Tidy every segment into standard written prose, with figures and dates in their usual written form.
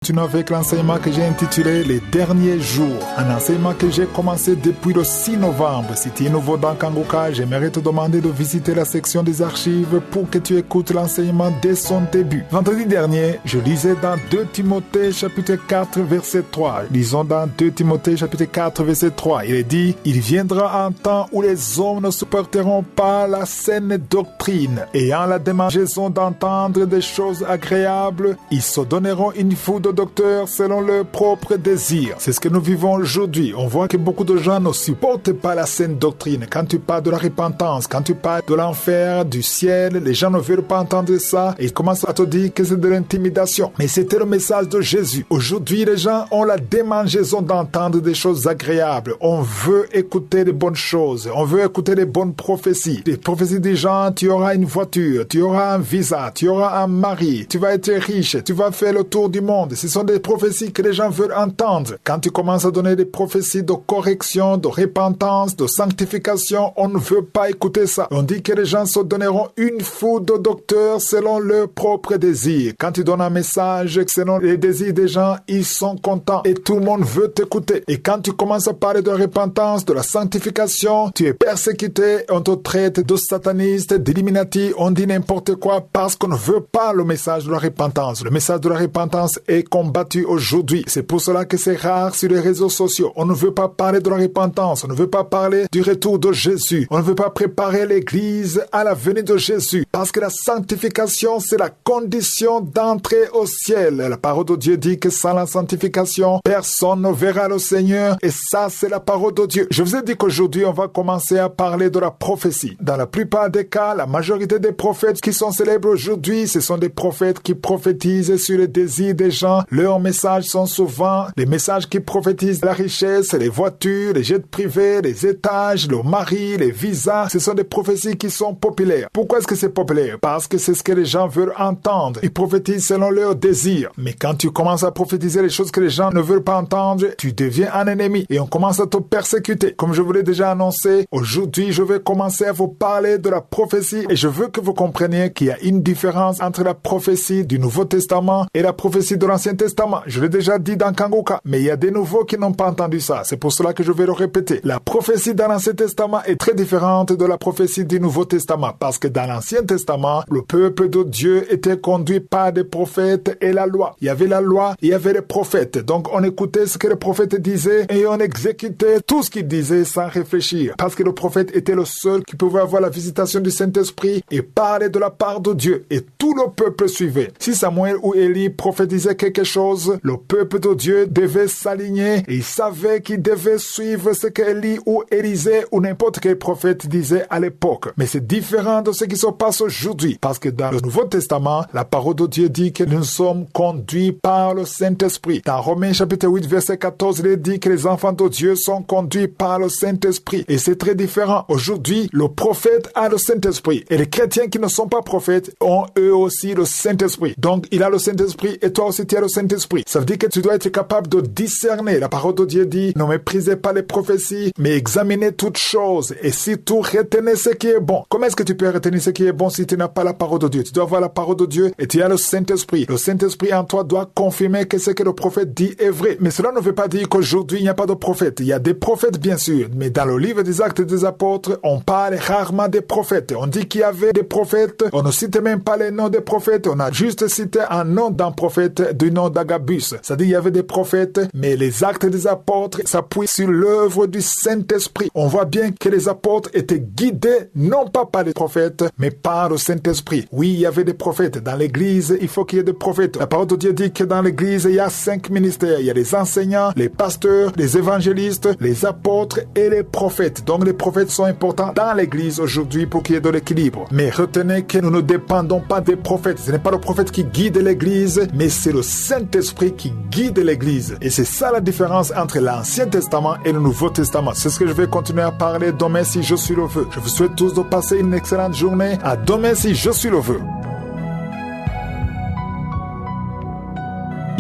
Continuons avec l'enseignement que j'ai intitulé Les derniers jours. Un enseignement que j'ai commencé depuis le 6 novembre. Si tu es nouveau dans Kangoka, j'aimerais te demander de visiter la section des archives pour que tu écoutes l'enseignement dès son début. Vendredi dernier, je lisais dans 2 Timothée chapitre 4 verset 3. Lisons dans 2 Timothée chapitre 4 verset 3. Il est dit, « Il viendra un temps où les hommes ne supporteront pas la saine doctrine, ayant la démangeaison d'entendre des choses agréables, ils se donneront une foule de docteurs selon leurs propres désirs. » C'est ce que nous vivons aujourd'hui. On voit que beaucoup de gens ne supportent pas la saine doctrine. Quand tu parles de la repentance, quand tu parles de l'enfer, du ciel, les gens ne veulent pas entendre ça et ils commencent à te dire que c'est de l'intimidation. Mais c'était le message de Jésus. Aujourd'hui, les gens ont la démangeaison d'entendre des choses agréables. On veut écouter les bonnes choses. On veut écouter les bonnes prophéties. Les prophéties des gens, tu auras une voiture, tu auras un visa, tu auras un mari, tu vas être riche, tu vas faire le tour du monde. Ce sont des prophéties que les gens veulent entendre. Quand tu commences à donner des prophéties de correction, de repentance, de sanctification, on ne veut pas écouter ça. On dit que les gens se donneront une foule de docteurs selon leurs propres désirs. Quand tu donnes un message selon les désirs des gens, ils sont contents et tout le monde veut t'écouter. Et quand tu commences à parler de repentance, de la sanctification, tu es persécuté, on te traite de sataniste, d'illuminati, on dit n'importe quoi parce qu'on ne veut pas le message de la repentance. Le message de la repentance est combattu aujourd'hui. C'est pour cela que c'est rare sur les réseaux sociaux. On ne veut pas parler de la repentance. On ne veut pas parler du retour de Jésus. On ne veut pas préparer l'église à la venue de Jésus. Parce que la sanctification, c'est la condition d'entrer au ciel. La parole de Dieu dit que sans la sanctification, personne ne verra le Seigneur. Et ça, c'est la parole de Dieu. Je vous ai dit qu'aujourd'hui, on va commencer à parler de la prophétie. Dans la plupart des cas, la majorité des prophètes qui sont célèbres aujourd'hui, ce sont des prophètes qui prophétisent sur les désirs des gens. Leurs messages sont souvent les messages qui prophétisent la richesse, les voitures, les jets privés, les étages, le mari, les visas. Ce sont des prophéties qui sont populaires. Pourquoi est-ce que c'est populaire? Parce que c'est ce que les gens veulent entendre. Ils prophétisent selon leurs désirs. Mais quand tu commences à prophétiser les choses que les gens ne veulent pas entendre, tu deviens un ennemi et on commence à te persécuter. Comme je vous l'ai déjà annoncé, aujourd'hui, je vais commencer à vous parler de la prophétie et je veux que vous compreniez qu'il y a une différence entre la prophétie du Nouveau Testament et la prophétie de l'Ancien Testament. Je l'ai déjà dit dans Kangoka, mais il y a des nouveaux qui n'ont pas entendu ça. C'est pour cela que je vais le répéter. La prophétie dans l'Ancien Testament est très différente de la prophétie du Nouveau Testament parce que dans l'Ancien Testament, le peuple de Dieu était conduit par des prophètes et la loi. Il y avait la loi, il y avait les prophètes. Donc on écoutait ce que les prophètes disaient et on exécutait tout ce qu'ils disaient sans réfléchir. Parce que le prophète était le seul qui pouvait avoir la visitation du Saint-Esprit et parler de la part de Dieu. Et tout le peuple suivait. Si Samuel ou Élie prophétisaient quelque chose, le peuple de Dieu devait s'aligner et il savait qu'il devait suivre ce qu'Élie ou Élisée ou n'importe quel prophète disait à l'époque. Mais c'est différent de ce qui se passe aujourd'hui parce que dans le Nouveau Testament, la parole de Dieu dit que nous sommes conduits par le Saint-Esprit. Dans Romains chapitre 8 verset 14, il est dit que les enfants de Dieu sont conduits par le Saint-Esprit. Et c'est très différent. Aujourd'hui, le prophète a le Saint-Esprit et les chrétiens qui ne sont pas prophètes ont eux aussi le Saint-Esprit. Donc il a le Saint-Esprit et toi aussi tu as le Saint-Esprit. Ça veut dire que tu dois être capable de discerner. La parole de Dieu dit, ne méprisez pas les prophéties, mais examinez toutes choses. Et surtout, retenez ce qui est bon. Comment est-ce que tu peux retenir ce qui est bon si tu n'as pas la parole de Dieu? Tu dois avoir la parole de Dieu et tu as le Saint-Esprit. Le Saint-Esprit en toi doit confirmer que ce que le prophète dit est vrai. Mais cela ne veut pas dire qu'aujourd'hui il n'y a pas de prophètes. Il y a des prophètes bien sûr, mais dans le livre des Actes des Apôtres, on parle rarement des prophètes. On dit qu'il y avait des prophètes, on ne cite même pas les noms des prophètes, on a juste cité un nom d'un prophète du nom d'Agabus. C'est-à-dire il y avait des prophètes, mais les Actes des Apôtres s'appuient sur l'œuvre du Saint-Esprit. On voit bien que les apôtres étaient guidés non pas par les prophètes, mais par le Saint-Esprit. Oui, il y avait des prophètes. Dans l'église, il faut qu'il y ait des prophètes. La parole de Dieu dit que dans l'église, il y a 5 ministères. Il y a les enseignants, les pasteurs, les évangélistes, les apôtres et les prophètes. Donc les prophètes sont importants dans l'église aujourd'hui pour qu'il y ait de l'équilibre. Mais retenez que nous ne dépendons pas des prophètes. Ce n'est pas le prophète qui guide l'église, mais c'est le Saint-Esprit qui guide l'église. Et c'est ça la différence entre l'Ancien Testament et le Nouveau Testament. C'est ce que je vais continuer à parler demain si je suis le vœu. Je vous souhaite tous de passer une excellente journée. À demain si je suis le vœu.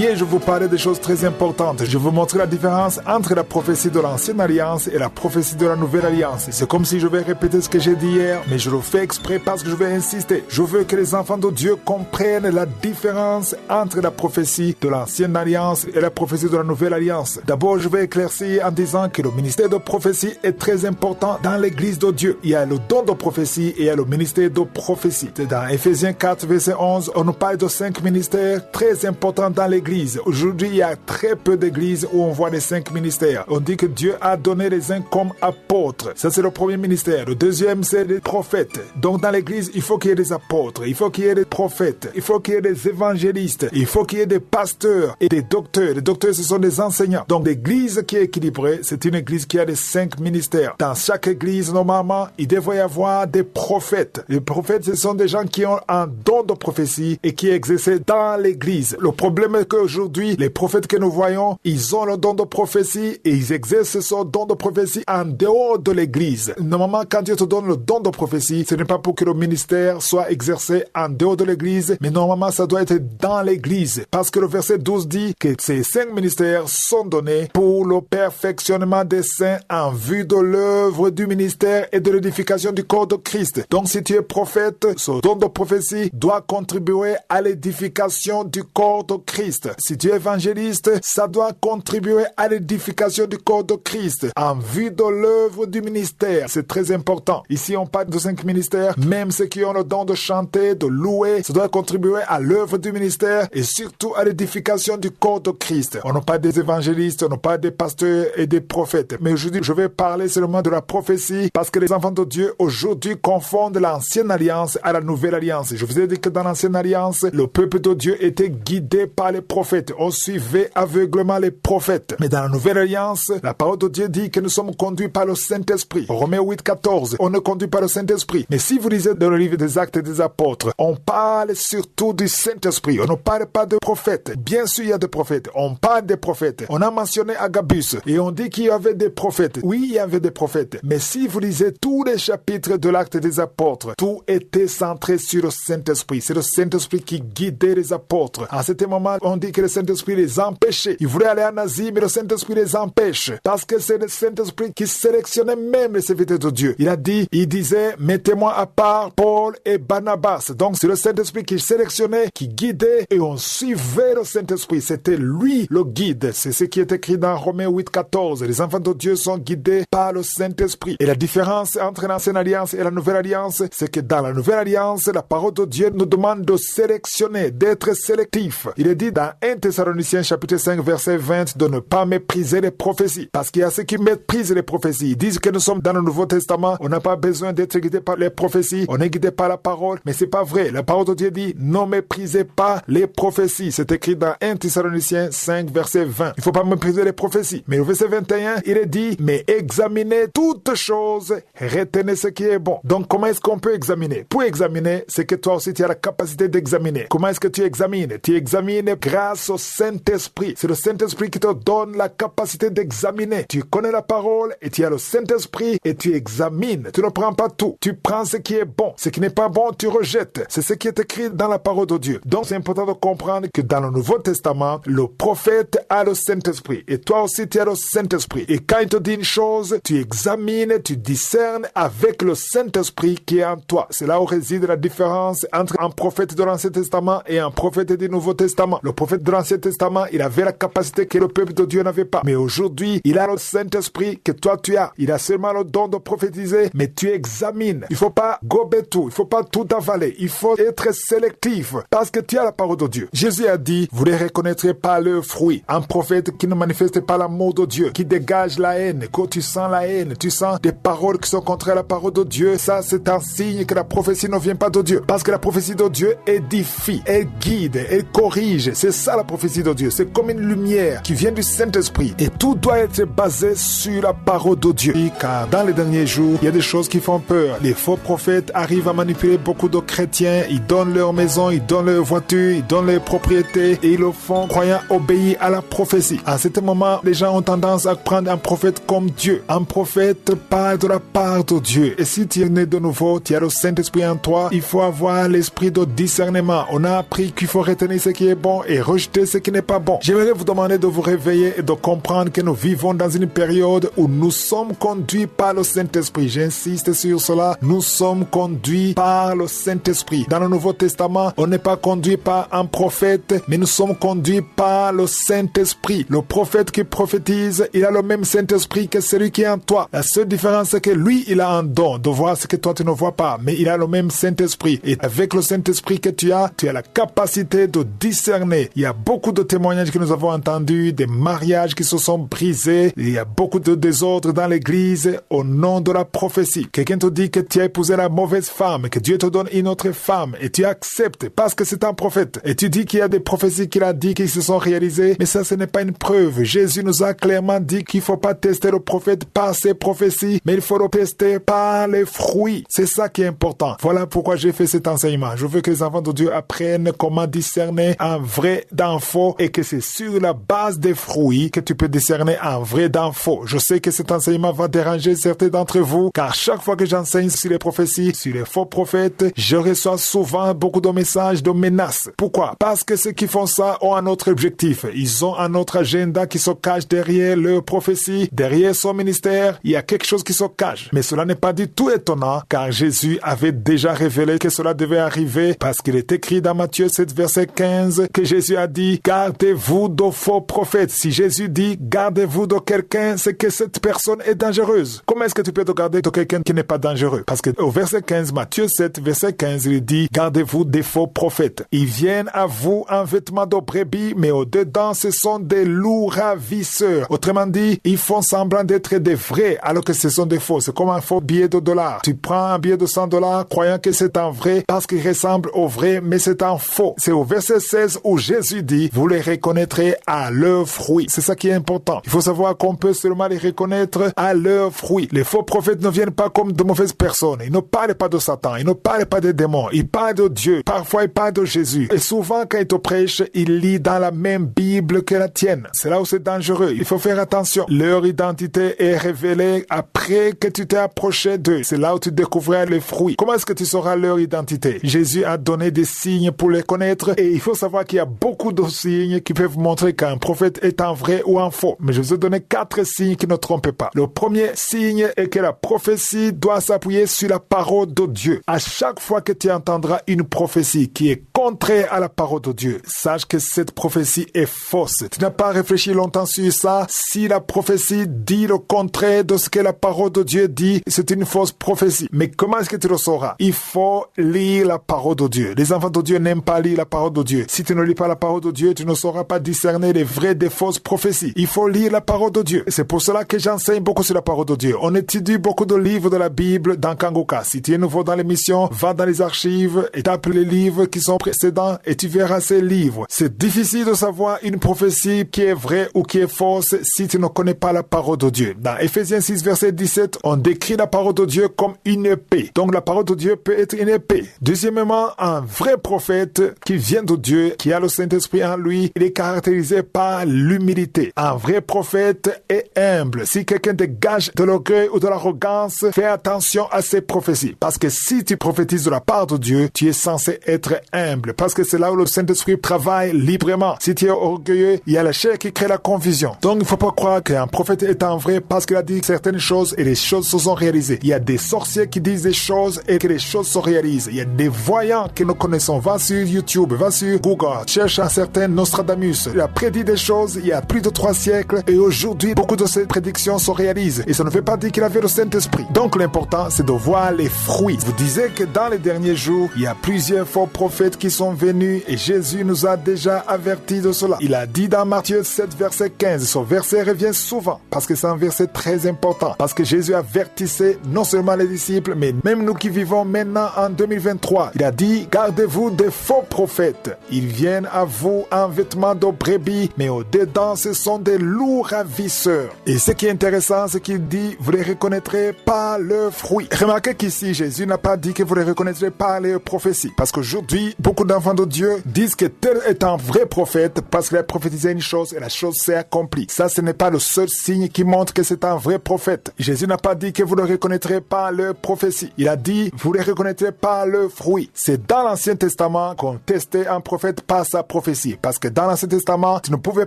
Hier, je vous parlais des choses très importantes. Je vous montrer la différence entre la prophétie de l'ancienne alliance et la prophétie de la nouvelle alliance. C'est comme si je vais répéter ce que j'ai dit hier, mais je le fais exprès parce que je vais insister. Je veux que les enfants de Dieu comprennent la différence entre la prophétie de l'ancienne alliance et la prophétie de la nouvelle alliance. D'abord, je vais éclaircir en disant que le ministère de prophétie est très important dans l'église de Dieu. Il y a le don de prophétie et il y a le ministère de prophétie. Dans Ephésiens 4, verset 11, on nous parle de 5 ministères très importants dans l'église. Aujourd'hui, il y a très peu d'églises où on voit les 5 ministères. On dit que Dieu a donné les uns comme apôtres. Ça, c'est le premier ministère. Le deuxième, c'est les prophètes. Donc, dans l'église, il faut qu'il y ait des apôtres, il faut qu'il y ait des prophètes, il faut qu'il y ait des évangélistes, il faut qu'il y ait des pasteurs et des docteurs. Les docteurs, ce sont des enseignants. Donc, l'église qui est équilibrée, c'est une église qui a les 5 ministères. Dans chaque église, normalement, il devrait y avoir des prophètes. Les prophètes, ce sont des gens qui ont un don de prophétie et qui exercent dans l'église. Le problème est qu'aujourd'hui, les prophètes que nous voyons, ils ont le don de prophétie et ils exercent ce don de prophétie en dehors de l'église. Normalement, quand Dieu te donne le don de prophétie, ce n'est pas pour que le ministère soit exercé en dehors de l'église, mais normalement, ça doit être dans l'église. Parce que le verset 12 dit que ces 5 ministères sont donnés pour le perfectionnement des saints en vue de l'œuvre du ministère et de l'édification du corps de Christ. Donc, si tu es prophète, ce don de prophétie doit contribuer à l'édification du corps de Christ. Si tu es évangéliste, ça doit contribuer à l'édification du corps de Christ en vue de l'œuvre du ministère. C'est très important. Ici, on parle de 5 ministères. Même ceux qui ont le don de chanter, de louer, ça doit contribuer à l'œuvre du ministère et surtout à l'édification du corps de Christ. On ne parle pas des évangélistes, on ne parle pas des pasteurs et des prophètes. Mais aujourd'hui, je vais parler seulement de la prophétie parce que les enfants de Dieu aujourd'hui confondent l'ancienne alliance à la nouvelle alliance. Je vous ai dit que dans l'ancienne alliance, le peuple de Dieu était guidé par les prophètes. On suivait aveuglement les prophètes. Mais dans la nouvelle alliance, la parole de Dieu dit que nous sommes conduits par le Saint-Esprit. Romains 8, 14, on est conduit par le Saint-Esprit. Mais si vous lisez dans le livre des Actes des Apôtres, on parle surtout du Saint-Esprit. On ne parle pas de prophètes. Bien sûr, il y a des prophètes. On parle des prophètes. On a mentionné Agabus et on dit qu'il y avait des prophètes. Oui, il y avait des prophètes. Mais si vous lisez tous les chapitres de l'Acte des Apôtres, tout était centré sur le Saint-Esprit. C'est le Saint-Esprit qui guidait les apôtres. À ce moment, on dit que le Saint-Esprit les empêchait. Ils voulaient aller en Asie, mais le Saint-Esprit les empêche. Parce que c'est le Saint-Esprit qui sélectionnait même les serviteurs de Dieu. Il disait, mettez-moi à part Paul et Barnabas. Donc, c'est le Saint-Esprit qui sélectionnait, qui guidait, et on suivait le Saint-Esprit. C'était lui le guide. C'est ce qui est écrit dans Romains 8, 14. Les enfants de Dieu sont guidés par le Saint-Esprit. Et la différence entre l'ancienne alliance et la nouvelle alliance, c'est que dans la nouvelle alliance, la parole de Dieu nous demande de sélectionner, d'être sélectif. Il est dit dans 1 Thessaloniciens chapitre 5 verset 20 de ne pas mépriser les prophéties. Parce qu'il y a ceux qui méprisent les prophéties. Ils disent que nous sommes dans le Nouveau Testament, on n'a pas besoin d'être guidé par les prophéties, on est guidé par la parole, mais c'est pas vrai. La parole de Dieu dit, ne méprisez pas les prophéties. C'est écrit dans 1 Thessaloniciens 5 verset 20. Il faut pas mépriser les prophéties. Mais au verset 21, il est dit, mais examinez toutes choses, retenez ce qui est bon. Donc comment est-ce qu'on peut examiner? Pour examiner, c'est que toi aussi tu as la capacité d'examiner. Comment est-ce que tu examines? Tu examines grâce au Saint-Esprit. C'est le Saint-Esprit qui te donne la capacité d'examiner. Tu connais la parole et tu as le Saint-Esprit et tu examines. Tu ne prends pas tout. Tu prends ce qui est bon. Ce qui n'est pas bon, tu rejettes. C'est ce qui est écrit dans la parole de Dieu. Donc c'est important de comprendre que dans le Nouveau Testament, le prophète a le Saint-Esprit. Et toi aussi tu as le Saint-Esprit. Et quand il te dit une chose, tu examines, tu discernes avec le Saint-Esprit qui est en toi. C'est là où réside la différence entre un prophète de l'Ancien Testament et un prophète du Nouveau Testament. Le prophète de l'Ancien Testament, il avait la capacité que le peuple de Dieu n'avait pas. Mais aujourd'hui, il a le Saint-Esprit que toi tu as. Il a seulement le don de prophétiser, mais tu examines. Il faut pas gober tout. Il faut pas tout avaler. Il faut être sélectif parce que tu as la parole de Dieu. Jésus a dit, vous les reconnaîtrez par leurs fruits. Un prophète qui ne manifeste pas l'amour de Dieu, qui dégage la haine. Quand tu sens la haine, tu sens des paroles qui sont contraires à la parole de Dieu, ça c'est un signe que la prophétie ne vient pas de Dieu. Parce que la prophétie de Dieu édifie, elle guide, elle corrige. C'est ça la prophétie de Dieu. C'est comme une lumière qui vient du Saint-Esprit. Et tout doit être basé sur la parole de Dieu. Car dans les derniers jours, il y a des choses qui font peur. Les faux prophètes arrivent à manipuler beaucoup de chrétiens. Ils donnent leur maison, ils donnent leur voiture, ils donnent leurs propriétés et ils le font croyant obéir à la prophétie. À ce moment, les gens ont tendance à prendre un prophète comme Dieu. Un prophète parle de la part de Dieu. Et si tu es né de nouveau, tu as le Saint-Esprit en toi, il faut avoir l'esprit de discernement. On a appris qu'il faut retenir ce qui est bon et et rejeter ce qui n'est pas bon. J'aimerais vous demander de vous réveiller et de comprendre que nous vivons dans une période où nous sommes conduits par le Saint-Esprit. J'insiste sur cela. Nous sommes conduits par le Saint-Esprit. Dans le Nouveau Testament, on n'est pas conduit par un prophète, mais nous sommes conduits par le Saint-Esprit. Le prophète qui prophétise, il a le même Saint-Esprit que celui qui est en toi. La seule différence, c'est que lui, il a un don de voir ce que toi, tu ne vois pas, mais il a le même Saint-Esprit. Et avec le Saint-Esprit que tu as la capacité de discerner. Il y a beaucoup de témoignages que nous avons entendus, des mariages qui se sont brisés. Il y a beaucoup de désordre dans l'église au nom de la prophétie. Quelqu'un te dit que tu as épousé la mauvaise femme, que Dieu te donne une autre femme, et tu acceptes parce que c'est un prophète. Et tu dis qu'il y a des prophéties qu'il a dit qui se sont réalisées, mais ça, ce n'est pas une preuve. Jésus nous a clairement dit qu'il ne faut pas tester le prophète par ses prophéties, mais il faut le tester par les fruits. C'est ça qui est important. Voilà pourquoi j'ai fait cet enseignement. Je veux que les enfants de Dieu apprennent comment discerner un vrai d'un faux et que c'est sur la base des fruits que tu peux discerner un vrai d'un faux. Je sais que cet enseignement va déranger certains d'entre vous, car chaque fois que j'enseigne sur les prophéties, sur les faux prophètes, je reçois souvent beaucoup de messages de menaces. Pourquoi? Parce que ceux qui font ça ont un autre objectif. Ils ont un autre agenda qui se cache derrière leur prophétie, derrière son ministère. Il y a quelque chose qui se cache. Mais cela n'est pas du tout étonnant, car Jésus avait déjà révélé que cela devait arriver, parce qu'il est écrit dans Matthieu 7, verset 15, que Jésus a dit, gardez-vous de faux prophètes. Si Jésus dit, gardez-vous de quelqu'un, c'est que cette personne est dangereuse. Comment est-ce que tu peux te garder de quelqu'un qui n'est pas dangereux? Parce que au verset 15, Matthieu 7, verset 15, il dit, gardez-vous des faux prophètes. Ils viennent à vous en vêtements de brebis, mais au-dedans, ce sont des loups ravisseurs. Autrement dit, ils font semblant d'être des vrais, alors que ce sont des faux. C'est comme un faux billet de $. Tu prends un billet de $100, croyant que c'est un vrai, parce qu'il ressemble au vrai, mais c'est un faux. C'est au verset 16 où Jésus dit, vous les reconnaîtrez à leurs fruits. C'est ça qui est important. Il faut savoir qu'on peut seulement les reconnaître à leurs fruits. Les faux prophètes ne viennent pas comme de mauvaises personnes. Ils ne parlent pas de Satan. Ils ne parlent pas des démons. Ils parlent de Dieu. Parfois, ils parlent de Jésus. Et souvent, quand ils te prêchent, ils lisent dans la même Bible que la tienne. C'est là où c'est dangereux. Il faut faire attention. Leur identité est révélée après que tu t'es approché d'eux. C'est là où tu découvriras les fruits. Comment est-ce que tu sauras leur identité? Jésus a donné des signes pour les connaître, et il faut savoir qu'il y a beaucoup de signes qui peuvent montrer qu'un prophète est un vrai ou un faux. Mais je vous ai donné 4 signes qui ne trompent pas. Le premier signe est que la prophétie doit s'appuyer sur la parole de Dieu. À chaque fois que tu entendras une prophétie qui est contraire à la parole de Dieu, sache que cette prophétie est fausse. Tu n'as pas réfléchi longtemps sur ça. Si la prophétie dit le contraire de ce que la parole de Dieu dit, c'est une fausse prophétie. Mais comment est-ce que tu le sauras? Il faut lire la parole de Dieu. Les enfants de Dieu n'aiment pas lire la parole de Dieu. Si tu ne lis pas la parole de Dieu, tu ne sauras pas discerner les vraies des fausses prophéties. Il faut lire la parole de Dieu. C'est pour cela que j'enseigne beaucoup sur la parole de Dieu. On étudie beaucoup de livres de la Bible dans Kangoka. Si tu es nouveau dans l'émission, va dans les archives et tape les livres qui sont précédents et tu verras ces livres. C'est difficile de savoir une prophétie qui est vraie ou qui est fausse si tu ne connais pas la parole de Dieu. Dans Ephésiens 6, verset 17, on décrit la parole de Dieu comme une épée. Donc la parole de Dieu peut être une épée. Deuxièmement, un vrai prophète qui vient de Dieu, qui a le Saint-Esprit en lui, il est caractérisé par l'humilité. Un vrai prophète est humble. Si quelqu'un dégage de l'orgueil ou de l'arrogance, fais attention à ces prophéties. Parce que si tu prophétises de la part de Dieu, tu es censé être humble. Parce que c'est là où le Saint-Esprit travaille librement. Si tu es orgueilleux, il y a la chair qui crée la confusion. Donc il ne faut pas croire qu'un prophète est un vrai parce qu'il a dit certaines choses et les choses se sont réalisées. Il y a des sorciers qui disent des choses et que les choses se réalisent. Il y a des voyants que nous connaissons. Va sur YouTube, va sur Google, cherche un certain Nostradamus. Il a prédit des choses il y a plus de 3 siècles et aujourd'hui, beaucoup de ces prédictions se réalisent. Et ça ne veut pas dire qu'il avait le Saint-Esprit. Donc l'important, c'est de voir les fruits. Vous disiez que dans les derniers jours, il y a plusieurs faux prophètes qui sont venus et Jésus nous a déjà avertis de cela. Il a dit dans Matthieu 7, verset 15. Ce verset revient souvent parce que c'est un verset très important. Parce que Jésus avertissait non seulement les disciples, mais même nous qui vivons maintenant en 2023. Il a dit, gardez-vous des faux prophètes. Ils viennent à vous en vêtements de brebis, mais au-dedans, ce sont des loups ravisseurs. Et ce qui est intéressant, c'est qu'il dit, vous les reconnaîtrez par leurs fruits. Remarquez qu'ici, Jésus n'a pas dit que vous les reconnaîtrez par leurs prophéties. Parce qu'aujourd'hui, beaucoup d'enfants de Dieu disent que tel est un vrai prophète parce qu'il a prophétisé une chose et la chose s'est accomplie. Ça, ce n'est pas le seul signe qui montre que c'est un vrai prophète. Jésus n'a pas dit que vous le reconnaîtrez par leurs prophéties. Il a dit, vous les reconnaîtrez par leurs fruits. C'est dans l'Ancien Testament qu'on testait un prophète par sa prophétie. Parce que dans l'Ancien Testament, tu ne pouvais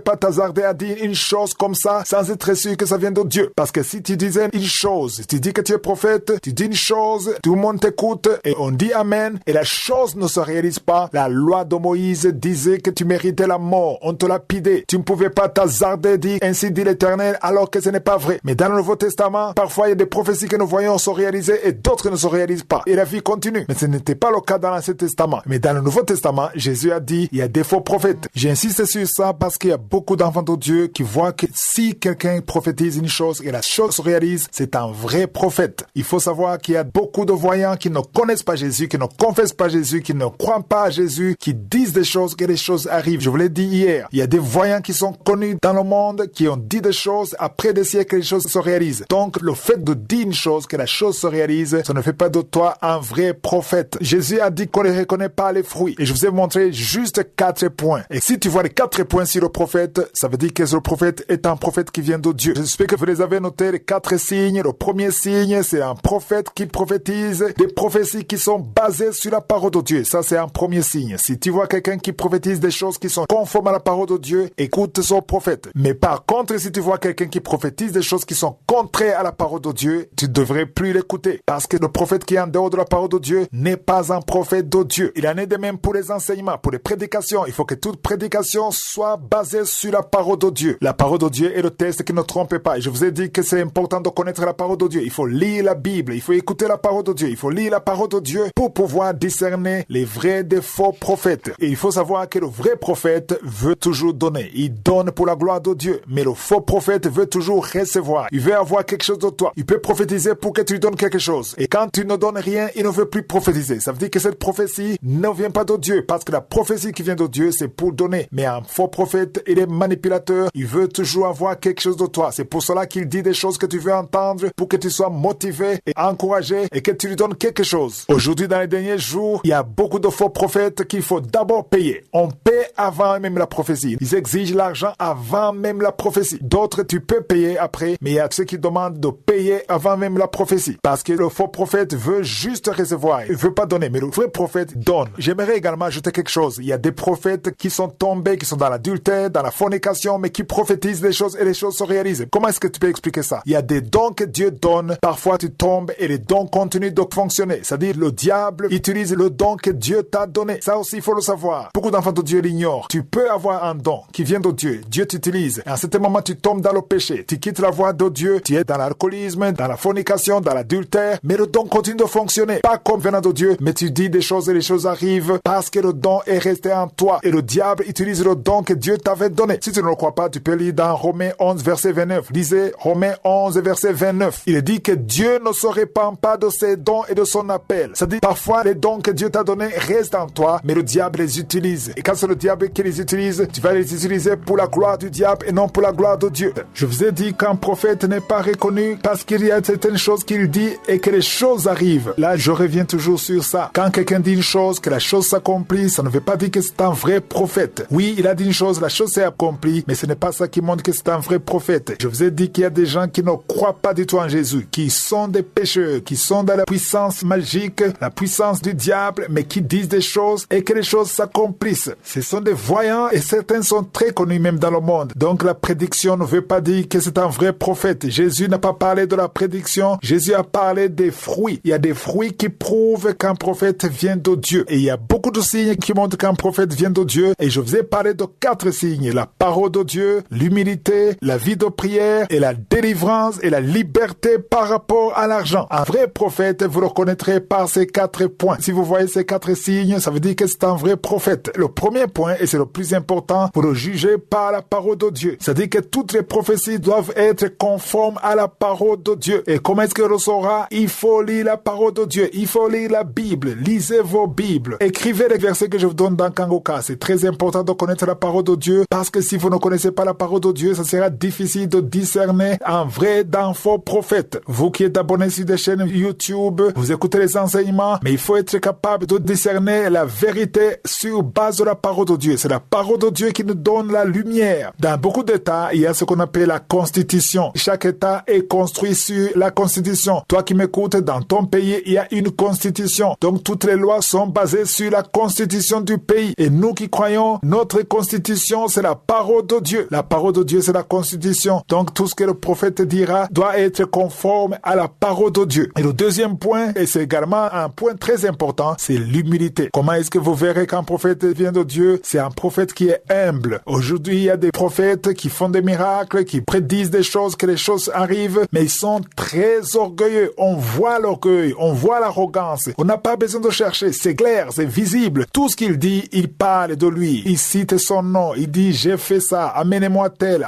pas t'hasarder à dire une chose comme ça sans être sûr que ça vient de Dieu. Parce que si tu disais une chose, tu dis que tu es prophète, tu dis une chose, tout le monde t'écoute et on dit Amen et la chose ne se réalise pas. La loi de Moïse disait que tu méritais la mort. On te l'a pidé. Tu ne pouvais pas t'hasarder à dire ainsi dit l'Éternel alors que ce n'est pas vrai. Mais dans le Nouveau Testament, parfois il y a des prophéties que nous voyons se réaliser et d'autres ne se réalisent pas. Et la vie continue. Mais ce n'était pas le cas dans l'Ancien Testament. Mais dans le Nouveau Testament, Jésus a dit il y a des faux prophètes. J'insiste sur ça parce qu'il y a beaucoup d'enfants de Dieu qui voient que si quelqu'un prophétise une chose et la chose se réalise, c'est un vrai prophète. Il faut savoir qu'il y a beaucoup de voyants qui ne connaissent pas Jésus, qui ne confessent pas Jésus, qui ne croient pas à Jésus, qui disent des choses que les choses arrivent. Je vous l'ai dit hier. Il y a des voyants qui sont connus dans le monde, qui ont dit des choses, après des siècles, les choses se réalisent. Donc, le fait de dire une chose, que la chose se réalise, ça ne fait pas de toi un vrai prophète. Jésus a dit qu'on ne reconnaît pas les fruits. Et je vous ai montré juste 4 points. Et si tu vois les 4 points sur le prophète, ça veut dire que le prophète est un prophète qui vient de Dieu. J'espère que vous les avez notés, les 4 signes. Le premier signe, c'est un prophète qui prophétise des prophéties qui sont basées sur la parole de Dieu. Ça, c'est un premier signe. Si tu vois quelqu'un qui prophétise des choses qui sont conformes à la parole de Dieu, écoute son prophète. Mais par contre, si tu vois quelqu'un qui prophétise des choses qui sont contraires à la parole de Dieu, tu devrais plus l'écouter. Parce que le prophète qui est en dehors de la parole de Dieu n'est pas un prophète de Dieu. Il en est de même pour les enseignements, pour les prédications. Il faut que toute prédication soit basée sur la parole de Dieu. La parole de Dieu est le test qui ne trompe pas. Et je vous ai dit que c'est important de connaître la parole de Dieu. Il faut lire la Bible. Il faut écouter la parole de Dieu. Il faut lire la parole de Dieu pour pouvoir discerner les vrais des faux prophètes. Et il faut savoir que le vrai prophète veut toujours donner. Il donne pour la gloire de Dieu. Mais le faux prophète veut toujours recevoir. Il veut avoir quelque chose de toi. Il peut prophétiser pour que tu lui donnes quelque chose. Et quand tu ne donnes rien, il ne veut plus prophétiser. Ça veut dire que cette prophétie ne vient pas de Dieu. Parce que la prophétie qui vient de Dieu, c'est pour donner. Mais un faux prophète, il est manipulateur. Il veut toujours avoir quelque chose de toi. C'est pour cela qu'il dit des choses que tu veux entendre pour que tu sois motivé et encouragé et que tu lui donnes quelque chose. Aujourd'hui, dans les derniers jours, il y a beaucoup de faux prophètes qu'il faut d'abord payer. On paie avant même la prophétie. Ils exigent l'argent avant même la prophétie. D'autres, tu peux payer après, mais il y a ceux qui demandent de payer avant même la prophétie. Parce que le faux prophète veut juste recevoir. Il veut pas donner, mais le vrai prophète donne. J'aimerais également ajouter quelque chose. Il y a des prophètes qui sont tombés, qui sont dans l'adultère, dans la fornication, mais qui prophétisent des choses et les choses se réalisent. Comment est-ce que tu peux expliquer ça? Il y a des dons que Dieu donne. Parfois, tu tombes et les dons continuent de fonctionner. C'est-à-dire, le diable utilise le don que Dieu t'a donné. Ça aussi, il faut le savoir. Beaucoup d'enfants de Dieu l'ignorent. Tu peux avoir un don qui vient de Dieu. Dieu t'utilise. Et à un certain moment, tu tombes dans le péché. Tu quittes la voie de Dieu. Tu es dans l'alcoolisme, dans la fornication, dans l'adultère. Mais le don continue de fonctionner. Pas comme venant de Dieu, mais tu dis des choses et les choses arrivent parce que le don est resté en toi. Et le diable utilise le don que Dieu t'avait donné. Si tu ne le crois pas, tu peux lire dans Romains 11, verset 29. Lisez Romains 11, verset 29. Il dit que Dieu ne se répand pas de ses dons et de son appel. C'est-à-dire, parfois, les dons que Dieu t'a donnés restent en toi, mais le diable les utilise. Et quand c'est le diable qui les utilise, tu vas les utiliser pour la gloire du diable et non pour la gloire de Dieu. Je vous ai dit qu'un prophète n'est pas reconnu parce qu'il y a certaines choses qu'il dit et que les choses arrivent. Là, je reviens toujours sur ça. Quand quelqu'un dit une chose, que la chose s'accomplit, ça ne veut pas dire que c'est un vrai prophète. Oui, il a dit une chose, la chose s'est accomplie, mais ce n'est pas ça qui montre que c'est un vrai prophète. Je vous ai dit qu'il y a des gens qui ne croient pas du tout en Jésus, qui sont des pécheurs, qui sont dans la puissance magique, la puissance du diable, mais qui disent des choses et que les choses s'accomplissent. Ce sont des voyants et certains sont très connus même dans le monde. Donc la prédiction ne veut pas dire que c'est un vrai prophète. Jésus n'a pas parlé de la prédiction, Jésus a parlé des fruits. Il y a des fruits qui prouvent qu'un prophète vient de Dieu. Et il y a beaucoup de signes qui montrent qu'un prophète vient de Dieu. Et je vous ai parlé de 4 signes. La parole de Dieu, l'humilité, la vie de prière et la délivrance et la liberté par rapport à l'argent. Un vrai prophète, vous le connaîtrez par ces 4 points. Si vous voyez ces 4 signes, ça veut dire que c'est un vrai prophète. Le premier point, et c'est le plus important, vous le jugez par la parole de Dieu. C'est-à-dire que toutes les prophéties doivent être conformes à la parole de Dieu. Et comment est-ce qu'on le saura? Il faut lire la parole de Dieu. Il faut lire la Bible. Lisez vos Bibles. Écrivez les versets que je vous donne dans Kangoka. C'est très important de connaître la parole de Dieu parce que si vous ne connaissez pas la parole de Dieu, ça sera difficile de discerner un vrai d'un faux prophète. Vous qui êtes abonnés sur des chaînes YouTube, vous écoutez les enseignements, mais il faut être capable de discerner la vérité sur base de la parole de Dieu. C'est la parole de Dieu qui nous donne la lumière. Dans beaucoup d'États, il y a ce qu'on appelle la Constitution. Chaque État est construit sur la Constitution. Toi qui m'écoutes, dans ton pays, il y a une Constitution. Donc toutes les lois sont basées sur la Constitution du pays. Et nous nous qui croyons, notre constitution, c'est la parole de Dieu. La parole de Dieu, c'est la constitution. Donc, tout ce que le prophète dira doit être conforme à la parole de Dieu. Et le deuxième point, et c'est également un point très important, c'est l'humilité. Comment est-ce que vous verrez qu'un prophète vient de Dieu? C'est un prophète qui est humble. Aujourd'hui, il y a des prophètes qui font des miracles, qui prédisent des choses, que les choses arrivent, mais ils sont très orgueilleux. On voit l'orgueil, on voit l'arrogance. On n'a pas besoin de chercher, c'est clair, c'est visible. Tout ce qu'il dit, il parle de lui. Il cite son nom, il dit, j'ai fait ça, amenez-moi tel,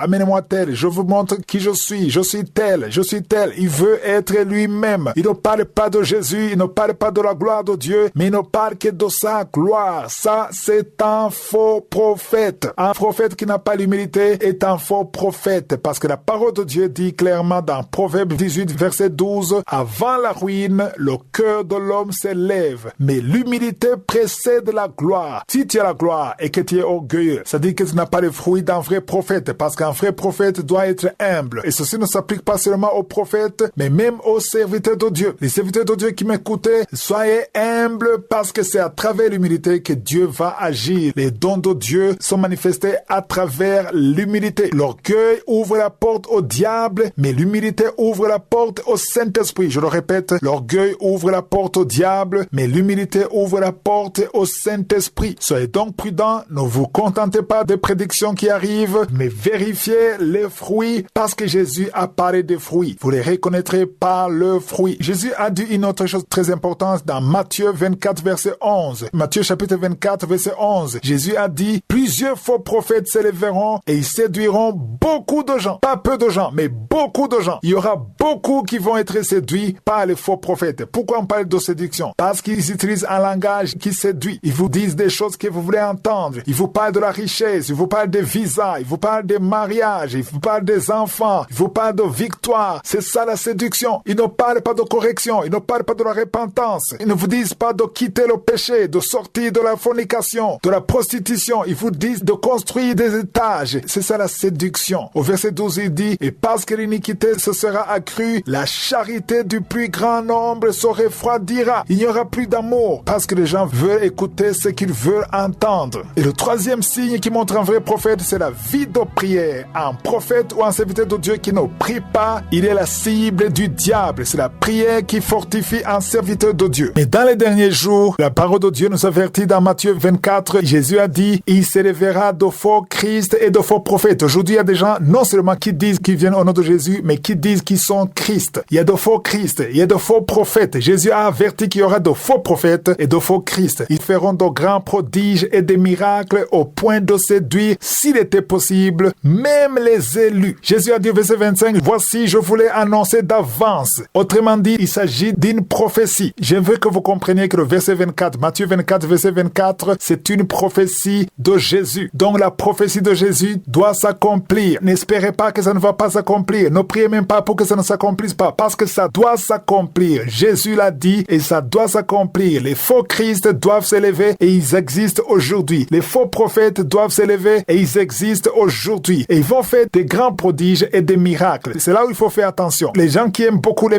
je vous montre qui je suis tel. Il veut être lui-même. Il ne parle pas de Jésus, il ne parle pas de la gloire de Dieu, mais il ne parle que de sa gloire. Ça, c'est un faux prophète. Un prophète qui n'a pas l'humilité est un faux prophète, parce que la parole de Dieu dit clairement dans Proverbe 18, verset 12, « Avant la ruine, le cœur de l'homme s'élève, mais l'humilité précède la gloire. » Si tu as la gloire et que tu es orgueilleux, ça dit que tu n'as pas le fruit d'un vrai prophète, parce qu'un vrai prophète doit être humble. Et ceci ne s'applique pas seulement aux prophètes, mais même aux serviteurs de Dieu. Les serviteurs de Dieu qui m'écoutez, soyez humbles, parce que c'est à travers l'humilité que Dieu va agir. Les dons de Dieu sont manifestés à travers l'humilité. L'orgueil ouvre la porte au diable, mais l'humilité ouvre la porte au Saint-Esprit. Je le répète, l'orgueil ouvre la porte au diable, mais l'humilité ouvre la porte au Saint-Esprit. Soyez donc prudents, ne vous contentez pas des prédictions qui arrivent, mais vérifiez les fruits, parce que Jésus a parlé des fruits. Vous les reconnaîtrez par le fruit. Jésus a dit une autre chose très importante dans Matthieu 24, verset 11. Matthieu chapitre 24, verset 11. Jésus a dit, plusieurs faux prophètes s'élèveront et ils séduiront beaucoup de gens. Pas peu de gens, mais beaucoup de gens. Il y aura beaucoup qui vont être séduits par les faux prophètes. Pourquoi on parle de séduction? Parce qu'ils utilisent un langage qui séduit. Ils vous disent des choses que vous voulez entendre. Ils vous parlent de la richesse, ils vous parlent des visas, ils vous parlent des mariages, ils vous parlent des enfants, ils vous parlent de victoire. C'est ça la séduction. Ils ne parlent pas de correction, ils ne parlent pas de la repentance. Ils ne vous disent pas de quitter le péché, de sortir de la fornication, de la prostitution. Ils vous disent de construire des étages. C'est ça la séduction. Au verset 12, il dit, et parce que l'iniquité se sera accrue, la charité du plus grand nombre se refroidira. Il n'y aura plus d'amour, parce que les gens veulent écouter ce qu'ils veulent entendre. Et le troisième signe qui montre un vrai prophète, c'est la vie de prière. Un prophète ou un serviteur de Dieu qui ne prie pas, il est la cible du diable. C'est la prière qui fortifie un serviteur de Dieu. Mais dans les derniers jours, la parole de Dieu nous avertit dans Matthieu 24, Jésus a dit, il s'élèvera de faux Christ et de faux prophètes. Aujourd'hui, il y a des gens, non seulement qui disent qu'ils viennent au nom de Jésus, mais qui disent qu'ils sont Christ. Il y a de faux Christ, il y a de faux prophètes. Jésus a averti qu'il y aura de faux prophètes et de faux Christ. Ils feront de grands prodiges et des miracles au point de séduire, s'il était possible, même les élus. Jésus a dit, verset 25, voici, je vous l'ai annoncé d'avance. Autrement dit, il s'agit d'une prophétie. Je veux que vous compreniez que le verset 24, Matthieu 24, verset 24, c'est une prophétie de Jésus. Donc la prophétie de Jésus doit s'accomplir. N'espérez pas que ça ne va pas s'accomplir. Ne priez même pas pour que ça ne s'accomplisse pas, parce que ça doit s'accomplir. Jésus l'a dit et ça doit s'accomplir. Les faux Christ doivent s'élever et ils existent aujourd'hui. Les faux prophètes doivent s'élever et ils existent aujourd'hui. Et ils vont faire des grands prodiges et des miracles. C'est là où il faut faire attention. Les gens qui aiment beaucoup les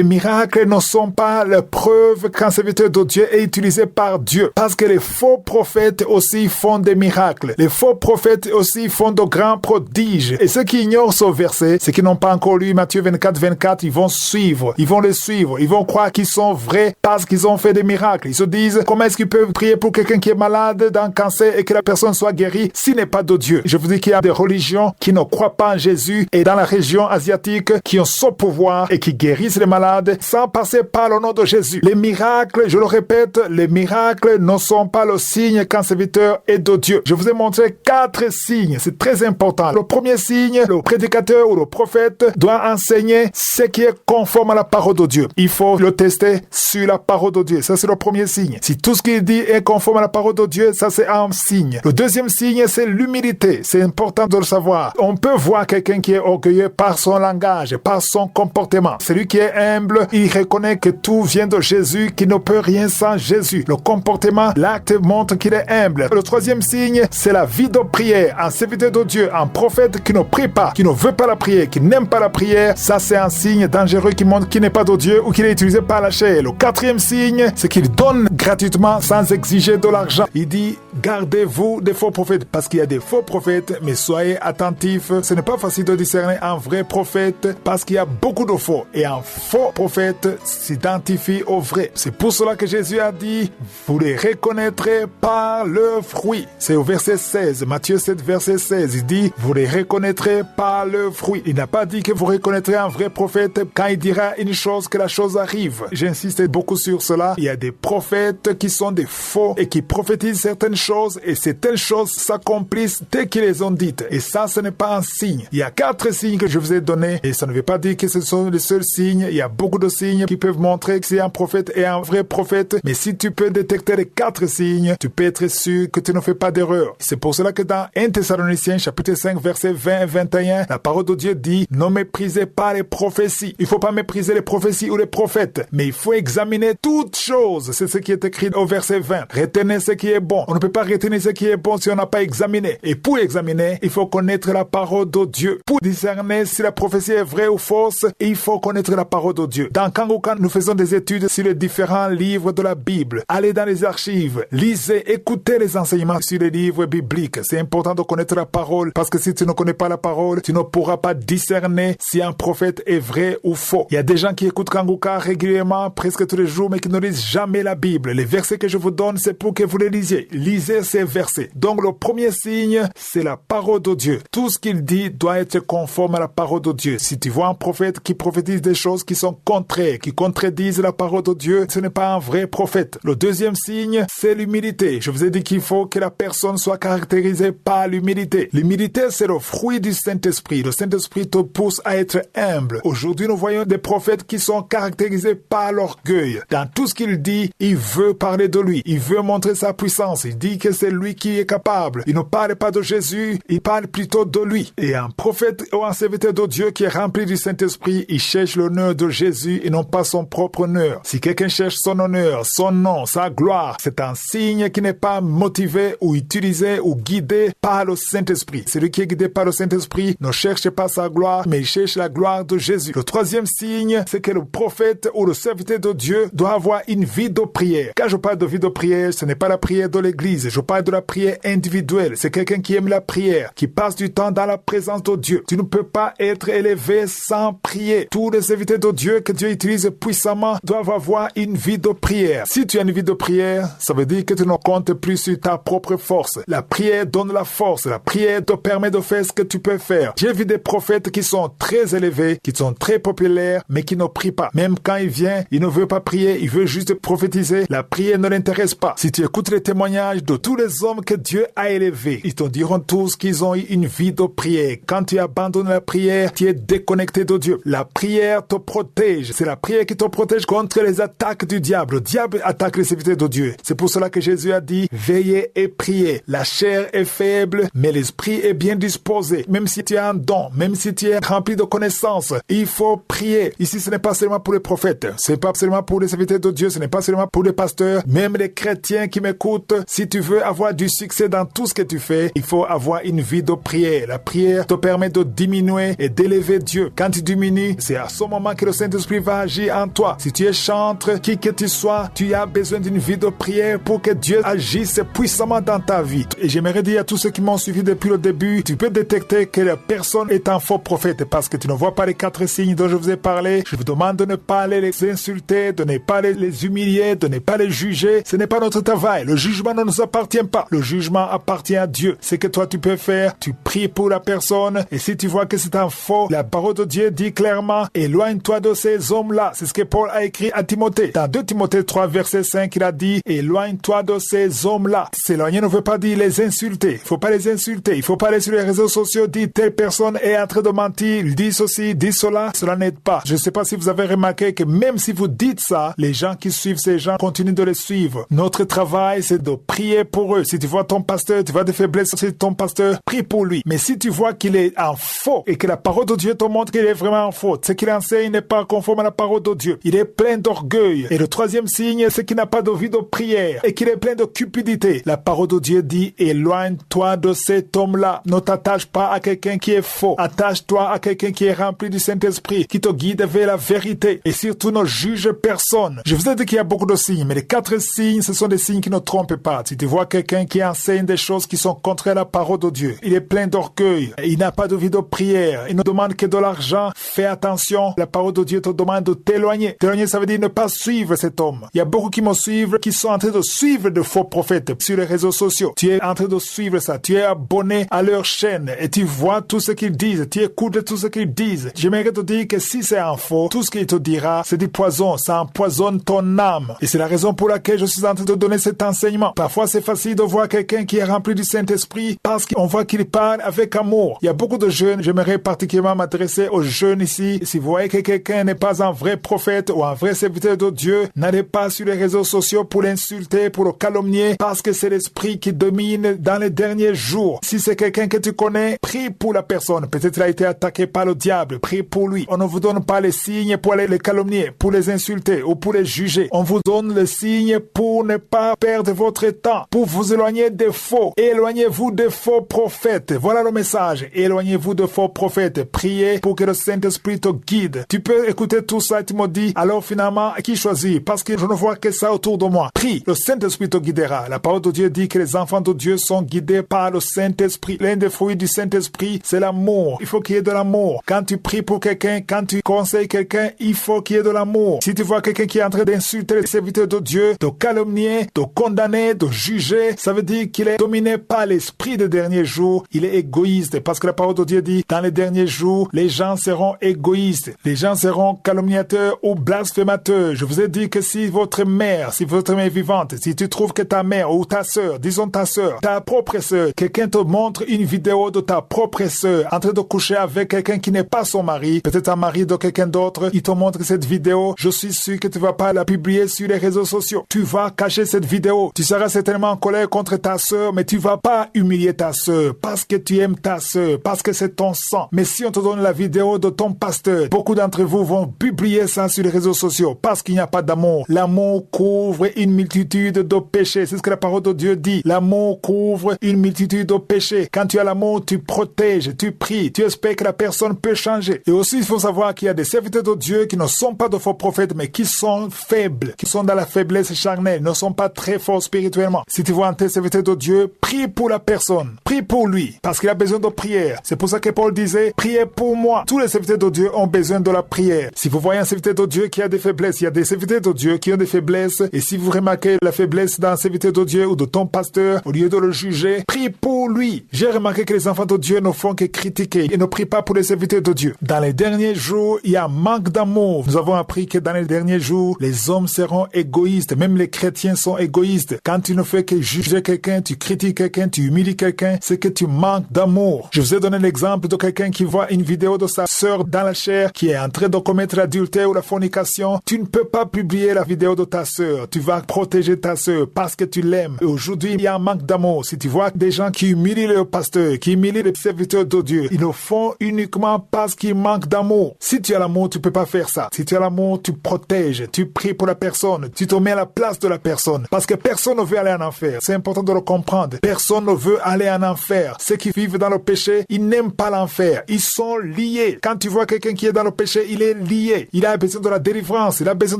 miracles ne sont pas la preuve qu'un serviteur de Dieu est utilisé par Dieu. Parce que les faux prophètes aussi font des miracles. Les faux prophètes aussi font de grands prodiges. Et ceux qui ignorent ce verset, ceux qui n'ont pas encore lu Matthieu 24, 24, ils vont suivre. Ils vont le suivre. Ils vont croire qu'ils sont vrais parce qu'ils ont fait des miracles. Ils se disent, comment est-ce qu'ils peuvent prier pour quelqu'un qui est malade d'un cancer et que la personne soit guérie s'il n'est pas de Dieu? Je vous dis qu'il y a des religions qui ne croient pas en Jésus et dans la région asiatique qui ont ce pouvoir et qui guérissent les malades sans passer par le nom de Jésus. Les miracles, je le répète, les miracles ne sont pas le signe qu'un serviteur est de Dieu. Je vous ai montré 4 signes. C'est très important. Le premier signe, le prédicateur ou le prophète doit enseigner ce qui est conforme à la parole de Dieu. Il faut le tester sur la parole de Dieu. Ça, c'est le premier signe. Si tout ce qu'il dit est conforme à la parole de Dieu, ça, c'est un signe. Le deuxième signe, c'est l'humilité. C'est important de le savoir. On peut voir quelqu'un qui est orgueilleux par son langage, par son comportement. Celui qui est humble, il reconnaît que tout vient de Jésus, qu'il ne peut rien sans Jésus. Le comportement, l'acte montre qu'il est humble. Le troisième signe, c'est la vie de prière. Un serviteur de Dieu, un prophète qui ne prie pas, qui ne veut pas la prière, qui n'aime pas la prière, ça c'est un signe dangereux qui montre qu'il n'est pas de Dieu ou qu'il est utilisé par la chair. Le quatrième signe, c'est qu'il donne gratuitement sans exiger de l'argent. Il dit, Gardez-vous des faux prophètes, parce qu'il y a des faux prophètes, mais soyez attentifs. Ce n'est pas facile de discerner un vrai prophète, parce qu'il y a beaucoup de faux. Et un faux prophète s'identifie au vrai. C'est pour cela que Jésus a dit, vous les reconnaîtrez par le fruit. C'est au verset 16, Matthieu 7, verset 16. Il dit, vous les reconnaîtrez par le fruit. Il n'a pas dit que vous reconnaîtrez un vrai prophète quand il dira une chose, que la chose arrive. J'insiste beaucoup sur cela. Il y a des prophètes qui sont des faux et qui prophétisent certaines choses et certaines choses s'accomplissent dès qu'ils les ont dites. Et ça, ce n'est pas un signe. Il y a 4 signes que je vous ai donnés et ça ne veut pas dire que ce sont les seuls signes. Il y a beaucoup de signes qui peuvent montrer que c'est un prophète et un vrai prophète. Mais si tu peux détecter les 4 signes, tu peux être sûr que tu ne fais pas d'erreur. C'est pour cela que dans 1 Thessaloniciens chapitre 5 versets 20 et 21, la parole de Dieu dit, ne méprisez pas les prophéties. Il ne faut pas mépriser les prophéties ou les prophètes, mais il faut examiner toutes choses. C'est ce qui est écrit au verset 20. Retenez ce qui est bon. On ne peut pas retenir ce qui est bon si on n'a pas examiné. Et pour examiner, il faut connaître la parole de Dieu. Pour discerner si la prophétie est vraie ou fausse, il faut connaître la parole de Dieu. Dans Kangoka, nous faisons des études sur les différents livres de la Bible. Allez dans les archives, lisez, écoutez les enseignements sur les livres bibliques. C'est important de connaître la parole, parce que si tu ne connais pas la parole, tu ne pourras pas discerner si un prophète est vrai ou faux. Il y a des gens qui écoutent Kangoka régulièrement, presque tous les jours, mais qui ne lisent jamais la Bible. Les versets que je vous donne, c'est pour que vous les lisiez. Lisez ces versets. Donc le premier signe, c'est la parole de Dieu. Tout ce qu'il dit doit être conforme à la parole de Dieu. Si tu vois un prophète qui prophétise des choses qui sont contraires, qui contredisent la parole de Dieu, ce n'est pas un vrai prophète. Le deuxième signe, c'est l'humilité. Je vous ai dit qu'il faut que la personne soit caractérisée par l'humilité. L'humilité, c'est le fruit du Saint-Esprit. Le Saint-Esprit te pousse à être humble. Aujourd'hui, nous voyons des prophètes qui sont caractérisés par l'orgueil. Dans tout ce qu'il dit, il veut parler de lui. Il veut montrer sa puissance. Il dit que c'est lui qui est capable. Il ne parle pas de Jésus, il parle plutôt de lui. Et un prophète ou un serviteur de Dieu qui est rempli du Saint-Esprit, il cherche l'honneur de Jésus et non pas son propre honneur. Si quelqu'un cherche son honneur, son nom, sa gloire, c'est un signe qui n'est pas motivé ou utilisé ou guidé par le Saint-Esprit. Celui qui est guidé par le Saint-Esprit ne cherche pas sa gloire, mais il cherche la gloire de Jésus. Le troisième signe, c'est que le prophète ou le serviteur de Dieu doit avoir une vie de prière. Quand je parle de vie de prière, ce n'est pas la prière de l'église. Je parle de la prière individuelle. C'est quelqu'un qui aime la prière, qui passe du temps dans la présence de Dieu. Tu ne peux pas être élevé sans prier. Tous les serviteurs de Dieu que Dieu utilise puissamment doivent avoir une vie de prière. Si tu as une vie de prière, ça veut dire que tu ne comptes plus sur ta propre force. La prière donne la force. La prière te permet de faire ce que tu peux faire. J'ai vu des prophètes qui sont très élevés, qui sont très populaires, mais qui ne prient pas. Même quand il vient, il ne veut pas prier, il veut juste prophétiser. La prière ne l'intéresse pas. Si tu écoutes les témoignages de tous les hommes que Dieu a élevés, ils te diront tous qu'ils ont eu une vie de prière. Quand tu abandonnes la prière, tu es déconnecté de Dieu. La prière te protège. C'est la prière qui te protège contre les attaques du diable. Le diable attaque les serviteurs de Dieu. C'est pour cela que Jésus a dit, veillez et priez. La chair est faible, mais l'esprit est bien disposé. Même si tu as un don, même si tu es rempli de connaissances, il faut prier. Ici, ce n'est pas seulement pour les prophètes. Ce n'est pas seulement pour les serviteurs de Dieu. Ce n'est pas seulement pour les pasteurs. Même les chrétiens qui m'écoutent, si tu veux avoir du succès dans tout ce que tu fais, il faut avoir une vie de prière. La prière te permet de diminuer et d'élever Dieu. Quand tu diminues, c'est à ce moment que le Saint-Esprit va agir en toi. Si tu es chantre, qui que tu sois, tu as besoin d'une vie de prière pour que Dieu agisse puissamment dans ta vie. Et j'aimerais dire à tous ceux qui m'ont suivi depuis le début, tu peux détecter que la personne est un faux prophète parce que tu ne vois pas les 4 signes dont je vous ai parlé. Je vous demande de ne pas les insulter, de ne pas les humilier, de ne pas les juger. Ce n'est pas notre travail. Le jugement ne nous appartient pas. Le jugement appartient à Dieu. Ce que toi tu peux faire, tu pries pour la personne et si tu vois que c'est un faux, la parole de Dieu dit clairement, éloigne-toi de ces hommes-là. C'est ce que Paul a écrit à Timothée. Dans 2 Timothée 3 verset 5, il a dit, éloigne-toi de ces hommes-là. S'éloigner ne veut pas dire les insulter. Il faut pas les insulter. Il faut pas aller sur les réseaux sociaux, dire telle personne est en train de mentir, il dit ceci, dit cela. Cela n'aide pas. Je ne sais pas si vous avez remarqué que même si vous dites ça, les gens qui suivent ces gens continuent de les suivre. Notre travail, c'est de prier pour eux. Si tu vois ton pasteur, tu vois des faiblesses chez ton pasteur, prie pour lui. Mais si tu vois qu'il est en faux et que la parole de Dieu te montre qu'il est vraiment en faux, ce qu'il enseigne n'est pas conforme à la parole de Dieu. Il est plein d'orgueil. Et le troisième signe, c'est qu'il n'a pas de vie de prière et qu'il est plein de cupidité. La parole de Dieu dit, éloigne-toi de cet homme-là. Ne t'attache pas à quelqu'un qui est faux. Attache-toi à quelqu'un qui est rempli du Saint-Esprit, qui te guide vers la vérité. Et surtout, ne juge personne. Je vous ai dit qu'il y a beaucoup de signes, mais les 4 signes, ce sont des signes qui ne trompent pas. Si tu vois quelqu'un qui enseigne des choses qui sont contraires à la parole de Dieu, il est plein d'orgueil, il n'a pas de vie de prière, il ne demande que de l'argent, fais attention, la parole de Dieu te demande de t'éloigner. T'éloigner, ça veut dire ne pas suivre cet homme. Il y a beaucoup qui me suivent, qui sont en train de suivre de faux prophètes sur les réseaux sociaux. Tu es en train de suivre ça, tu es abonné à leur chaîne et tu vois tout ce qu'ils disent, tu écoutes tout ce qu'ils disent. J'aimerais te dire que si c'est un faux, tout ce qu'il te dira, c'est du poison, ça empoisonne ton âme. Et c'est la raison pour laquelle je suis en train de donner cet enseignement. Parfois, c'est facile de voir quelqu'un qui est rempli du Saint-Esprit parce qu'on voit qu'il parle avec amour. Il y a beaucoup de jeunes, j'aimerais particulièrement m'adresser aux jeunes ici. Si vous voyez que quelqu'un n'est pas un vrai prophète ou un vrai serviteur de Dieu, n'allez pas sur les réseaux sociaux pour l'insulter, pour le calomnier, parce que c'est l'esprit qui domine dans les derniers jours. Si c'est quelqu'un que tu connais, prie pour la personne. Peut-être qu'il a été attaqué par le diable, prie pour lui. On ne vous donne pas les signes pour aller les calomnier, pour les insulter ou pour les juger. On vous donne les signes pour ne pas perdre votre temps, pour vous éloigner des faux. Éloignez-vous des faux prophètes. Voilà le message. Éloignez-vous de faux prophètes. Priez pour que le Saint-Esprit te guide. Tu peux écouter tout ça et tu me dis, alors finalement, qui choisit? Parce que je ne vois que ça autour de moi. Prie, le Saint-Esprit te guidera. La parole de Dieu dit que les enfants de Dieu sont guidés par le Saint-Esprit. L'un des fruits du Saint-Esprit, c'est l'amour. Il faut qu'il y ait de l'amour. Quand tu pries pour quelqu'un, quand tu conseilles quelqu'un, il faut qu'il y ait de l'amour. Si tu vois quelqu'un qui est en train d'insulter les serviteurs de Dieu, de calomnier, de condamner, de juger, ça veut dire qu'il est dominé par l'esprit des derniers jours. Il est égoïste parce que la parole de Dieu dit, dans les derniers jours, les gens seront égoïstes. Les gens seront calomniateurs ou blasphémateurs. Je vous ai dit que si votre mère est vivante, si tu trouves que ta mère ou ta sœur, disons ta sœur, ta propre sœur, quelqu'un te montre une vidéo de ta propre sœur en train de coucher avec quelqu'un qui n'est pas son mari, peut-être un mari de quelqu'un d'autre, il te montre cette vidéo, je suis sûr que tu vas pas la publier sur les réseaux sociaux. Tu vas cacher cette vidéo. Tu seras certainement en colère contre ta sœur, mais tu vas pas humilier ta sœur parce que tu aimes ta sœur, parce que c'est ton sang. Mais si on te donne la vidéo de ton pasteur, beaucoup d'entre vous vont publier ça sur les réseaux sociaux parce qu'il n'y a pas d'amour. L'amour couvre une multitude de péchés. C'est ce que la parole de Dieu dit. L'amour couvre une multitude de péchés. Quand tu as l'amour, tu protèges, tu pries, tu espères que la personne peut changer. Et aussi, il faut savoir qu'il y a des serviteurs de Dieu qui ne sont pas de faux prophètes, mais qui sont faibles, qui sont dans la faiblesse charnelle, ne sont pas très forts spirituellement. Si tu vois un tel serviteur de Dieu, prie pour la personne, prie pour lui, parce qu'il a besoin de prière. C'est pour ça que Paul disait, priez pour moi. Tous les serviteurs de Dieu ont besoin de la prière. Si vous voyez un serviteur de Dieu qui a des faiblesses, il y a des serviteurs de Dieu qui ont des faiblesses, et si vous remarquez la faiblesse d'un serviteur de Dieu ou de ton pasteur, au lieu de le juger, prie pour lui. J'ai remarqué que les enfants de Dieu ne font que critiquer et ne prient pas pour les serviteurs de Dieu. Dans les derniers jours, il y a un manque d'amour. Nous avons appris que dans les derniers jours, les hommes seront égoïstes. Même les chrétiens sont égoïstes. Quand tu ne fais que juger quelqu'un, tu critiques quelqu'un, tu humilies quelqu'un, c'est que tu manques d'amour. Je vous ai donné l'exemple de quelqu'un qui voit une vidéo de sa sœur dans la chair qui est en train de commettre l'adultère ou la fornication. Tu ne peux pas publier la vidéo de ta sœur. Tu vas protéger ta sœur parce que tu l'aimes. Et aujourd'hui, il y a un manque d'amour. Si tu vois des gens qui humilient leur pasteur, qui humilient les serviteurs de Dieu, ils le font uniquement parce qu'ils manquent d'amour. Si tu as l'amour, tu peux pas faire ça. Si tu as l'amour, tu protèges, tu pries pour la personne, tu te mets à la place de la personne. Parce que personne ne veut aller en enfer. C'est important de le comprendre. Personne ne veut aller en enfer. Ceux qui vivent dans le péché, ils n'aiment pas l'enfer. Ils sont liés. Quand tu vois quelqu'un qui est dans le péché, il est lié. Il a besoin de la délivrance, il a besoin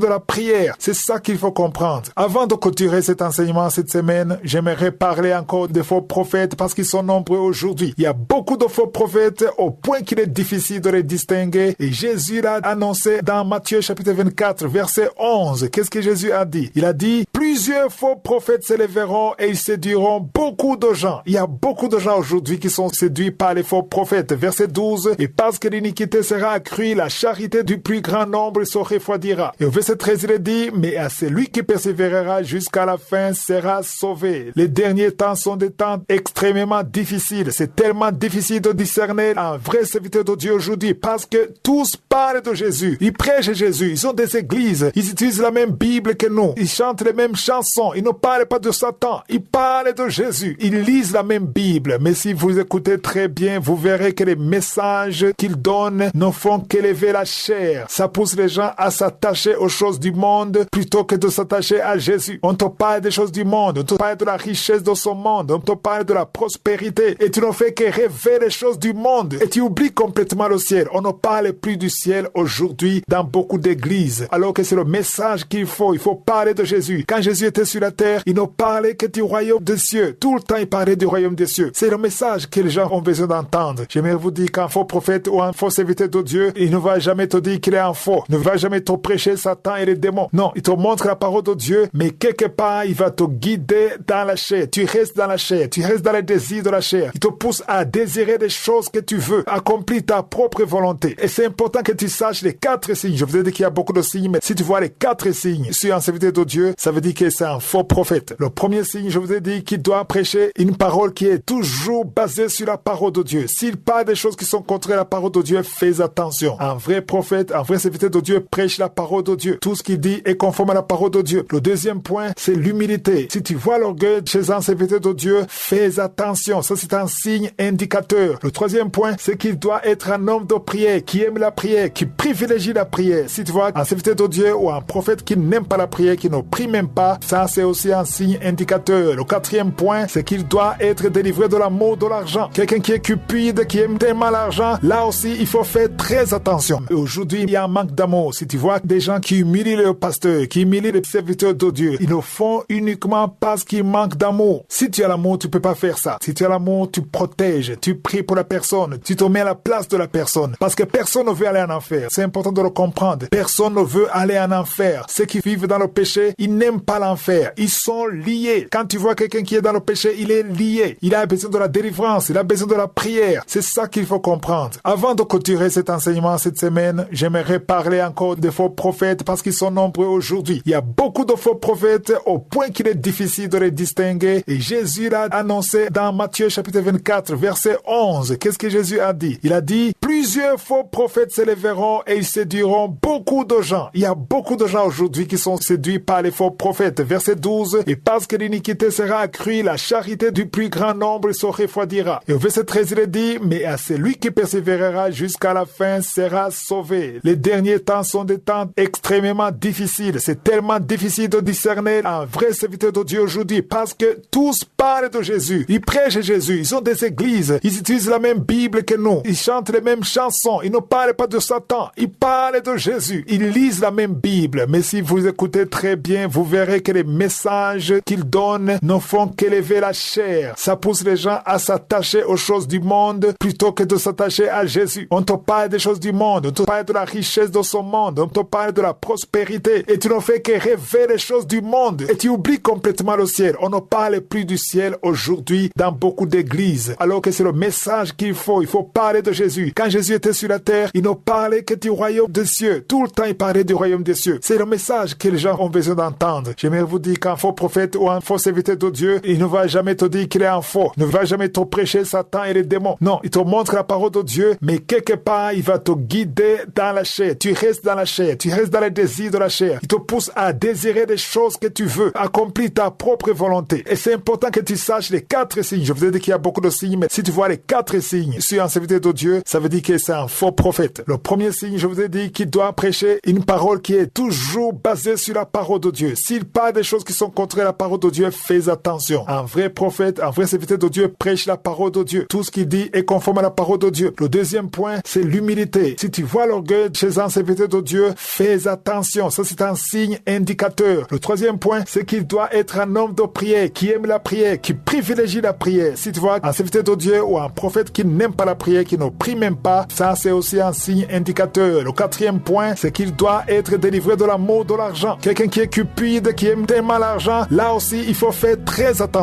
de la prière. C'est ça qu'il faut comprendre. Avant de clôturer cet enseignement cette semaine, j'aimerais parler encore des faux prophètes parce qu'ils sont nombreux aujourd'hui. Il y a beaucoup de faux prophètes au point qu'il est difficile de les distinguer. Et Jésus l'a annoncé dans Matthieu chapitre 24, verset 11. Qu'est-ce que Jésus a dit? Il a dit, plusieurs faux prophètes s'élèveront et ils séduiront beaucoup de gens. Il y a beaucoup de gens aujourd'hui qui sont séduits par les faux prophètes. Verset 12, et parce que l'iniquité sera accrue, la charité du plus grand nombre se refroidira. Et au verset 13, il est dit, mais à celui qui persévérera jusqu'à la fin sera sauvé. Les derniers temps sont des temps extrêmement difficiles. C'est tellement difficile de discerner un vrai serviteur de Dieu aujourd'hui parce que tous parlent de Jésus. Ils prêchent Jésus. Ils ont des églises. Ils utilisent la même Bible que nous. Ils chantent les mêmes chansons. Ils ne parlent pas de Satan. Ils parlent de Jésus. Ils lisent la même Bible. Mais si vous écoutez très bien, vous verrez que les messages qu'ils donnent ne font qu'élever la chair. Ça pousse les gens à s'attacher aux choses du monde plutôt que de s'attacher à Jésus. On te parle des choses du monde. On te parle de la richesse de ce monde. On te parle de la prospérité. Et tu ne fais que rêver les choses du monde. Et tu oublies complètement le ciel. On ne parle plus du ciel aujourd'hui dans beaucoup d'églises. Alors que c'est le message qu'il faut. Il faut parler de Jésus. Quand Jésus était sur la terre, il ne parlait parlait que du royaume des cieux. Tout le temps, il parlait du royaume des cieux. C'est le message que les gens ont besoin d'entendre. J'aimerais vous dire qu'un faux prophète ou un faux serviteur de Dieu, il ne va jamais te dire qu'il est un faux. Il ne va jamais te prêcher Satan et les démons. Non, il te montre la parole de Dieu, mais quelque part, il va te guider dans la chair. Tu restes dans la chair. Tu restes dans les désirs de la chair. Il te pousse à désirer des choses que tu veux, accomplir ta propre volonté. Et c'est important que tu saches les 4 signes. Je vous ai dit qu'il y a beaucoup de signes, mais si tu vois les 4 signes sur un serviteur de Dieu, ça veut dire que c'est un faux prophète. Le premier signe, je vous ai dit qu'il doit prêcher une parole qui est toujours basée sur la parole de Dieu. S'il parle des choses qui sont contre la parole de Dieu, fais attention. Un vrai prophète, un vrai serviteur de Dieu prêche la parole de Dieu. Tout ce qu'il dit est conforme à la parole de Dieu. Le deuxième point, c'est l'humilité. Si tu vois l'orgueil chez un serviteur de Dieu, fais attention. Ça, c'est un signe indicateur. Le troisième point, c'est qu'il doit être un homme de prière, qui aime la prière, qui privilégie la prière. Si tu vois un serviteur de Dieu ou un prophète qui n'aime pas la prière, qui ne prie même pas, ça, c'est aussi un signe indicateur. Le quatrième point, c'est qu'il doit être délivré de l'amour de l'argent. Quelqu'un qui est cupide, qui aime tellement l'argent, là aussi, il faut faire très attention. Et aujourd'hui, il y a un manque d'amour. Si tu vois des gens qui humilient le pasteur, qui humilient les serviteurs de Dieu, ils le font uniquement parce qu'ils manquent d'amour. Si tu as l'amour, tu peux pas faire ça. Si tu as l'amour, tu protèges, tu pries pour la personne, tu te mets à la place de la personne. Parce que personne ne veut aller en enfer. C'est important de le comprendre. Personne ne veut aller en enfer. Ceux qui vivent dans le péché, ils n'aiment pas l'enfer. Ils sont liés. Quand tu vois quelqu'un qui est dans le péché, il est lié. Il a besoin de la délivrance, il a besoin de la prière. C'est ça qu'il faut comprendre. Avant de clôturer cet enseignement cette semaine, j'aimerais parler encore des faux prophètes parce qu'ils sont nombreux aujourd'hui. Il y a beaucoup de faux prophètes au point qu'il est difficile de les distinguer. Et Jésus l'a annoncé dans Matthieu chapitre 24, verset 11. Qu'est-ce que Jésus a dit? Il a dit, plusieurs faux prophètes s'élèveront et ils séduiront beaucoup de gens. Il y a beaucoup de gens aujourd'hui qui sont séduits par les faux prophètes. Verset 12, et parce que l'iniquité sera accrue, la charité du plus grand nombre se refroidira. Et au verset 13, il est dit, mais à celui qui persévérera jusqu'à la fin sera sauvé. Les derniers temps sont des temps extrêmement difficiles. C'est tellement difficile de discerner un vrai serviteur de Dieu aujourd'hui parce que tous parlent de Jésus. Ils prêchent Jésus. Ils ont des églises. Ils utilisent la même Bible que nous. Ils chantent les mêmes chansons. Ils ne parlent pas de Satan. Ils parlent de Jésus. Ils lisent la même Bible. Mais si vous écoutez très bien, vous verrez que les messages qu'ils donnent ne font qu'élever la chair. Ça pousse les gens à s'attacher aux choses du monde plutôt que de s'attacher à Jésus. On te parle des choses du monde. On te parle de la richesse de ce monde. On te parle de la prospérité. Et tu ne fais que rêver les choses du monde. Et tu oublies complètement le ciel. On ne parle plus du ciel aujourd'hui dans beaucoup d'églises. Alors que c'est le message qu'il faut. Il faut parler de Jésus. Quand Jésus était sur la terre, il ne parlait que du royaume des cieux. Tout le temps, il parlait du royaume des cieux. C'est le message que les gens ont besoin d'entendre. J'aimerais vous dire qu'un faux prophète ou un faux serviteur de Dieu, il ne va jamais te dire qu'il est un faux. Il ne va jamais te prêcher Satan et les démons. Non, il te montre la parole de Dieu, mais quelque part, il va te guider dans la chair. Tu restes dans la chair. Tu restes dans les désirs de la chair. Il te pousse à désirer des choses que tu veux, accomplir ta propre volonté. Et c'est important que tu saches les 4 signes. Je vous ai dit qu'il y a beaucoup de signes, mais si tu vois les 4 signes sur un serviteur de Dieu, ça veut dire que c'est un faux prophète. Le premier signe, je vous ai dit qu'il doit prêcher une parole qui est toujours basée sur la parole de Dieu. S'il parle des choses qui sont contre la parole de Dieu, fais attention. Un vrai prophète, un vrai serviteur de Dieu prêche la parole de Dieu. Tout ce qu'il dit est conforme à la parole de Dieu. Le deuxième point, c'est l'humilité. Si tu vois l'orgueil chez un serviteur de Dieu, fais attention. Ça, c'est un signe indicateur. Le troisième point, c'est qu'il doit être un homme de prière, qui aime la prière, qui privilégie la prière. Si tu vois un serviteur de Dieu ou un prophète qui n'aime pas la prière, qui ne prie même pas, ça, c'est aussi un signe indicateur. Le quatrième point, c'est qu'il doit être délivré de l'amour de l'argent. Quelqu'un qui est cupide, qui aime tellement l'argent, là aussi, il faut faire très attention.